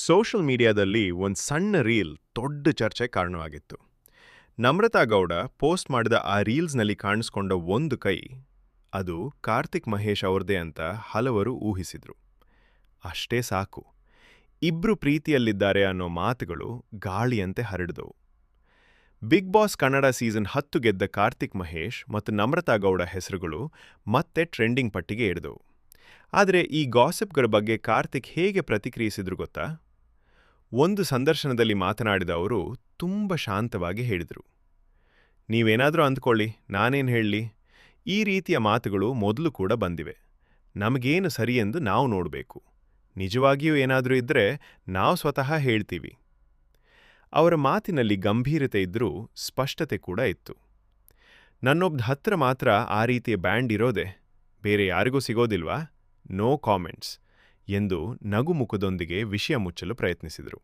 Social ಮೀಡಿಯಾದಲ್ಲಿ ಒಂದು ಸಣ್ಣ ರೀಲ್ ದೊಡ್ಡ ಚರ್ಚೆಗೆ ಕಾರಣವಾಗಿತ್ತು. ನಮ್ರತಾ ಗೌಡ ಪೋಸ್ಟ್ ಮಾಡಿದ ಆ ರೀಲ್ಸ್ನಲ್ಲಿ ಕಾಣಿಸ್ಕೊಂಡ ಒಂದು ಕೈ, ಅದು ಕಾರ್ತಿಕ್ ಮಹೇಶ್ ಅವ್ರದೇ ಅಂತ ಹಲವರು ಊಹಿಸಿದ್ರು. ಅಷ್ಟೇ ಸಾಕು, ಇಬ್ರು ಪ್ರೀತಿಯಲ್ಲಿದ್ದಾರೆ ಅನ್ನೋ ಮಾತುಗಳು ಗಾಳಿಯಂತೆ ಹರಡಿದವು. ಬಿಗ್ ಬಾಸ್ ಕನ್ನಡ ಸೀಸನ್ 10 ಗೆದ್ದ ಕಾರ್ತಿಕ್ ಮಹೇಶ್ ಮತ್ತು ನಮ್ರತಾ ಗೌಡ ಹೆಸರುಗಳು ಮತ್ತೆ ಟ್ರೆಂಡಿಂಗ್ ಪಟ್ಟಿಗೆ ಇಳಿದವು. ಆದರೆ ಈ ಗಾಸಿಪ್ಗಳ ಬಗ್ಗೆ ಕಾರ್ತಿಕ್ ಹೇಗೆ ಪ್ರತಿಕ್ರಿಯಿಸಿದ್ರು ಗೊತ್ತಾ? ಒಂದು ಸಂದರ್ಶನದಲ್ಲಿ ಮಾತನಾಡಿದ ಅವರು ತುಂಬ ಶಾಂತವಾಗಿ ಹೇಳಿದರು, ನೀವೇನಾದರೂ ಅಂದ್ಕೊಳ್ಳಿ, ನಾನೇನು ಹೇಳಲಿ, ಈ ರೀತಿಯ ಮಾತುಗಳು ಮೊದಲು ಕೂಡ ಬಂದಿವೆ. ನಮಗೇನು ಸರಿ ಎಂದು ನಾವು ನೋಡಬೇಕು. ನಿಜವಾಗಿಯೂ ಏನಾದರೂ ಇದ್ದರೆ ನಾವು ಸ್ವತಃ ಹೇಳ್ತೀವಿ. ಅವರ ಮಾತಿನಲ್ಲಿ ಗಂಭೀರತೆ ಇದ್ದರೂ ಸ್ಪಷ್ಟತೆ ಕೂಡ ಇತ್ತು. ನನ್ನೊಬ್ಬ ಹತ್ರ ಮಾತ್ರ ಆ ರೀತಿಯ ಬ್ಯಾಂಡ್ ಇರೋದೆ, ಬೇರೆ ಯಾರಿಗೂ ಸಿಗೋದಿಲ್ವಾ? ನೋ ಕಾಮೆಂಟ್ಸ್ ಎಂದು ನಗುಮುಖದೊಂದಿಗೆ ವಿಷಯ ಮುಚ್ಚಲು ಪ್ರಯತ್ನಿಸಿದರು.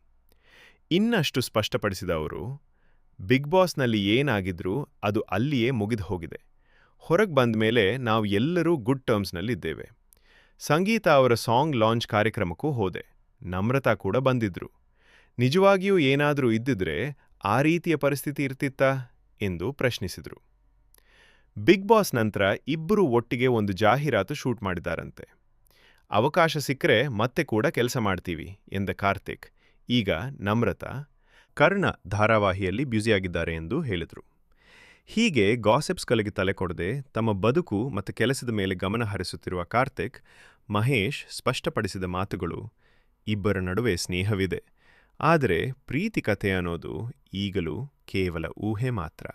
ಇನ್ನಷ್ಟು ಸ್ಪಷ್ಟಪಡಿಸಿದ ಅವರು, ಬಿಗ್ ಬಾಸ್ನಲ್ಲಿ ಏನಾಗಿದ್ರೂ ಅದು ಅಲ್ಲಿಯೇ ಮುಗಿದು ಹೋಗಿದೆ. ಹೊರಗೆ ಬಂದ ಮೇಲೆ ನಾವು ಎಲ್ಲರೂ ಗುಡ್ ಟರ್ಮ್ಸ್ನಲ್ಲಿದ್ದೇವೆ. ಸಂಗೀತ ಅವರ ಸಾಂಗ್ ಲಾಂಚ್ ಕಾರ್ಯಕ್ರಮಕ್ಕೂ ಹೋದೆ. ನಮ್ರತಾ ಕೂಡ ಬಂದಿದ್ರು. ನಿಜವಾಗಿಯೂ ಏನಾದರೂ ಇದ್ದಿದ್ರೆ ಆ ರೀತಿಯ ಪರಿಸ್ಥಿತಿ ಇರ್ತಿತ್ತಾ ಎಂದು ಪ್ರಶ್ನಿಸಿದರು. ಬಿಗ್ ಬಾಸ್ ನಂತರ ಇಬ್ಬರೂ ಒಟ್ಟಿಗೆ ಒಂದು ಜಾಹೀರಾತು ಶೂಟ್ ಮಾಡಿದ್ದಾರಂತೆ. ಅವಕಾಶ ಸಿಕ್ಕರೆ ಮತ್ತೆ ಕೂಡ ಕೆಲಸ ಮಾಡ್ತೀವಿ ಎಂದ ಕಾರ್ತಿಕ್ ಈಗ ನಮ್ರತಾ ಕರ್ಣ ಧಾರಾವಾಹಿಯಲ್ಲಿ ಬ್ಯುಸಿಯಾಗಿದ್ದಾರೆ ಎಂದು ಹೇಳಿದರು. ಹೀಗೆ ಗಾಸಿಪ್ಸ್ಗಳಿಗೆ ತಲೆ ಕೊಡದೆ ತಮ್ಮ ಬದುಕು ಮತ್ತು ಕೆಲಸದ ಮೇಲೆ ಗಮನ ಹರಿಸುತ್ತಿರುವ ಕಾರ್ತಿಕ್ ಮಹೇಶ್ ಸ್ಪಷ್ಟಪಡಿಸಿದ ಮಾತುಗಳು, ಇಬ್ಬರ ನಡುವೆ ಸ್ನೇಹವಿದೆ, ಆದರೆ ಪ್ರೀತಿ ಕಥೆ ಅನ್ನೋದು ಈಗಲೂ ಕೇವಲ ಊಹೆ ಮಾತ್ರ.